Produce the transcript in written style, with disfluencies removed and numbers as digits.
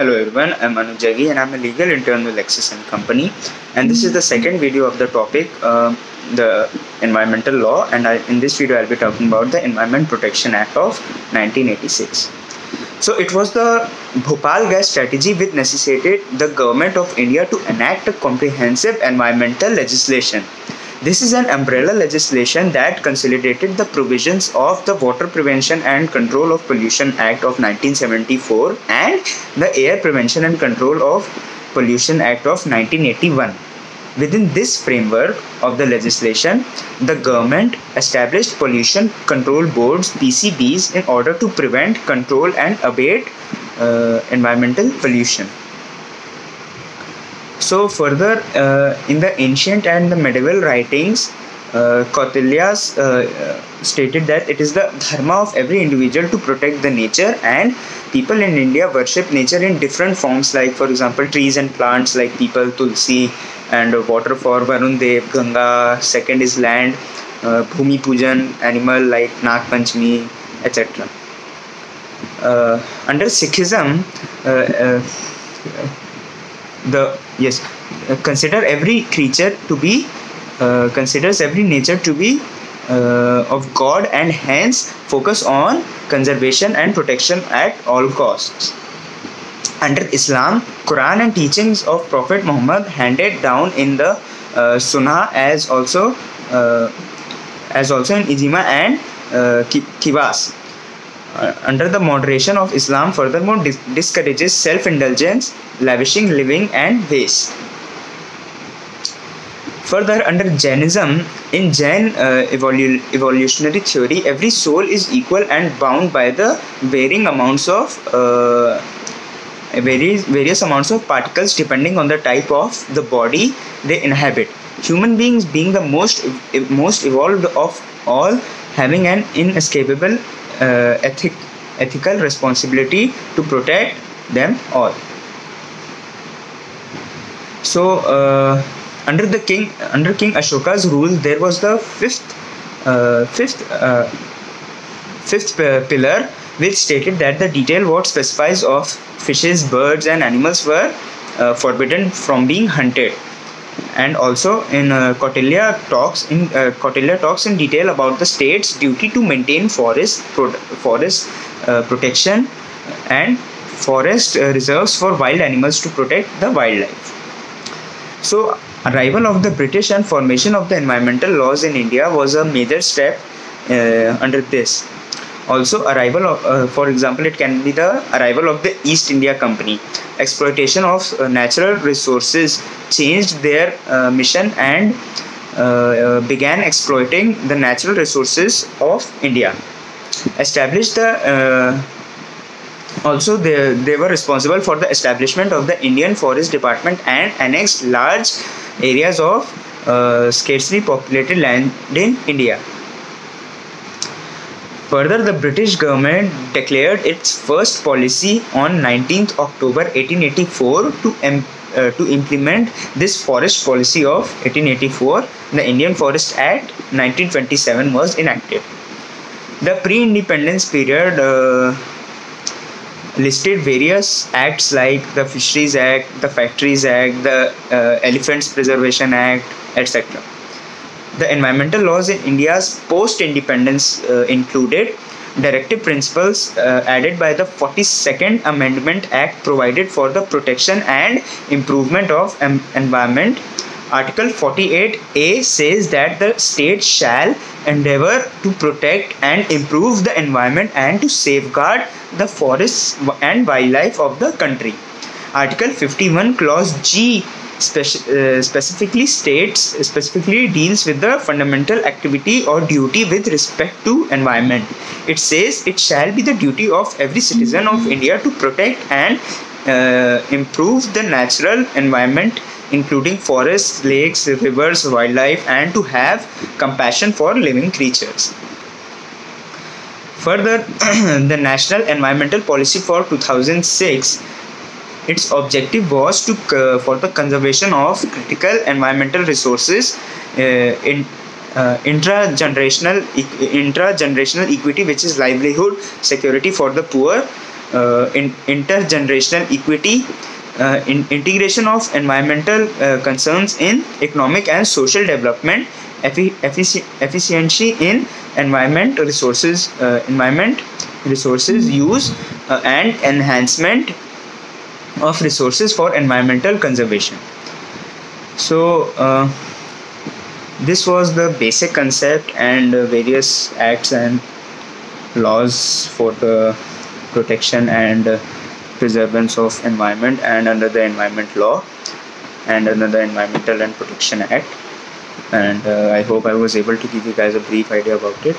Hello everyone, I'm Anuj Jaggi and I'm a legal intern with Lexis and Company. And this is the second video of the topic, the environmental law. And in this video, I'll be talking about the Environment Protection Act of 1986. So it was the Bhopal gas strategy which necessitated the government of India to enact a comprehensive environmental legislation. This is an umbrella legislation that consolidated the provisions of the Water Prevention and Control of Pollution Act of 1974 and the Air Prevention and Control of Pollution Act of 1981. Within this framework of the legislation, the government established pollution control boards (PCBs) in order to prevent, control, and abate environmental pollution. So further, in the ancient and the medieval writings, Kautilya stated that it is the dharma of every individual to protect the nature, and people in India worship nature in different forms, like for example trees and plants like people Tulsi, and water for Varun Dev, Ganga. Second is land, Bhumi Pujan, animal like Nag Panchami, etc. Under Sikhism, consider every creature to be considers every nature to be of God, and hence focus on conservation and protection at all costs. Under Islam, Quran and teachings of Prophet Muhammad handed down in the Sunnah as also in Ijma and Qiyas. Under the moderation of Islam, furthermore discourages self-indulgence, lavishing living, and waste. Further, under Jainism, in Jain evolutionary theory, every soul is equal and bound by the varying amounts of various amounts of particles depending on the type of the body they inhabit. Human beings being the most evolved of all, having an inescapable ethical responsibility to protect them all. So under King Ashoka's rule, there was the fifth pillar, which stated that the detail what specifies of fishes, birds, and animals were forbidden from being hunted. And also in Kautilya talks in detail about the state's duty to maintain forest protection and forest reserves for wild animals to protect the wildlife. So arrival of the British and formation of the environmental laws in India was a major step under this. Also, arrival of, for example, it can be the arrival of the East India Company. Exploitation of natural resources changed their mission and began exploiting the natural resources of India. Established the also they were responsible for the establishment of the Indian Forest Department and annexed large areas of scarcely populated land in India. Further, the British government declared its first policy on 19th October 1884 to implement this forest policy of 1884. The Indian Forest Act 1927 was enacted. The pre-independence period listed various acts like the Fisheries Act, the Factories Act, the Elephants Preservation Act, etc. The environmental laws in India's post-independence included directive principles added by the 42nd Amendment Act provided for the protection and improvement of environment. Article 48A says that the state shall endeavour to protect and improve the environment and to safeguard the forests and wildlife of the country. Article 51 Clause G specifically deals with the fundamental activity or duty with respect to environment. It says it shall be the duty of every citizen of India to protect and improve the natural environment, including forests, lakes, rivers, wildlife, and to have compassion for living creatures. Further, the National Environmental Policy for 2006, its objective was to for the conservation of critical environmental resources, intra-generational equity, which is livelihood security for the poor, intergenerational equity, integration of environmental concerns in economic and social development, efficiency in environment resources use, and enhancement of resources for environmental conservation. So this was the basic concept and various acts and laws for the protection and preservance of environment, and under the environment law and under the Environmental and Protection Act. And I hope I was able to give you guys a brief idea about it.